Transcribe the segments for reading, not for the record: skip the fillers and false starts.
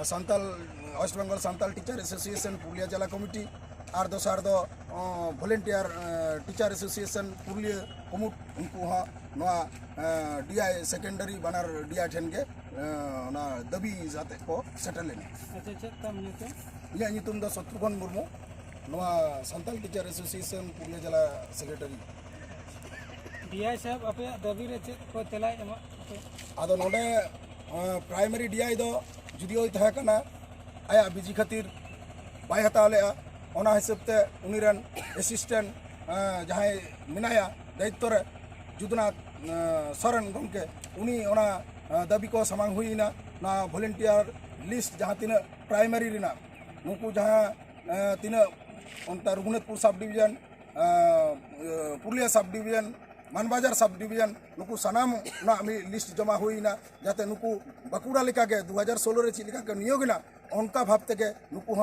सान्ताल West Bengal Santal teacher association Purulia जिला committee और दोसार दो भलेंटियर टीचर एसोसिएशन पुरुलिया कुमुट उनको डीआई सेकेंडरी बनार डीआई ठेन के दाबी जाते को सेटल लेना। इन्हें नितुम दो शत्रुघ्न मुर्मू सान्ताल टीचर एसोसिएशन पुरुलिया जिला सेक्रेटरी। डीआई साहब अपे दाबी रे चेक को तेला एमा आदो नोडे प्राइमरी डीआई दो जुदियो तहे कना आया बिजी खातिर बाय हताव लेआ ओना हिसाब ते उनीरन असिस्टेंट जहां मिनाया दायित्व रे जुदनाथ सरन गमके उनी ओना दाबी को समांग हुईना ना वॉलंटियर लिस्ट जहां तीना प्राइमरी रिना नुकु जहां तीना उनता Raghunathpur sub division Purulia sub division Manbazar sub division नुकु सानाम ना लिस्ट जमा हुईना जाते नुकु बाकुड़ा लेका के 2016 रे चिलिका के नियोगना उनका भावते के नुकु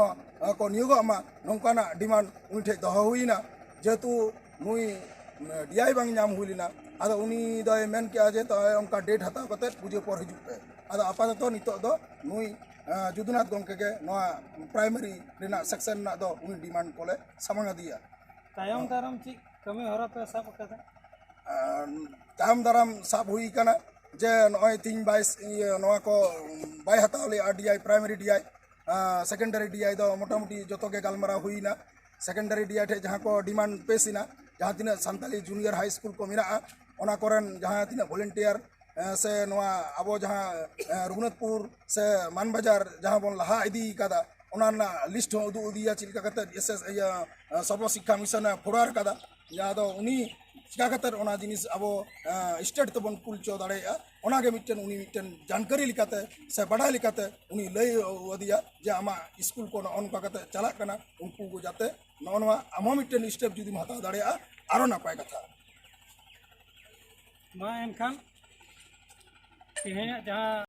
को नियोग आमा नौकाना डिमांड उन ठे दह हुईना जेतु नुई डीआई बांग नाम हुईना आदो उनी दो मेन के जे तो उनका डेट हताव कते पूजे पर हिजुक पे आदो आपातत नितो दो नुई जुदनाथ गमके के नोआ प्राइमरी रेना सेक्शन ना दो उनी डिमांड कोले सामांगा दिया तायम दाराम ची कमी हरा पे सब कदा तायम दाराम साब हुई कना जे नय 3/22 नोआ को बाय हताव ले DI primary DI secondary DI दो मोटामुटी जतो के गालमारा हुईना सेकेंडरी डीआई ठे जहां को डिमांड पेसिना जहां तीना सान्ताली जूनियर हाई स्कूल को मिना ओना कोरन जहां तीना वॉलंटियर से नोआ अबो जहां रघुनाथपुर से मानबाजार जहां बोन लहा इदी कादा ओना लिस्ट उदु उदिया चिलका कते एसएस सर्व शिक्षा मिशन फोड़ार कादा यादो उनी चिका कतर ओना जिनिस अबो स्टेट तबन कुलचो दाड़ेया ओनागे मिटन उनी मिटन जानकारी लिकाते से बड़ा लिकाते उनी लय वदिया जे आमा स्कूल को ओनका कते चला कना उनको को जाते नोनवा आमा मिटन स्टेप जुदी हता दाड़ेया आरो नापाय कथा मा एनखान जहां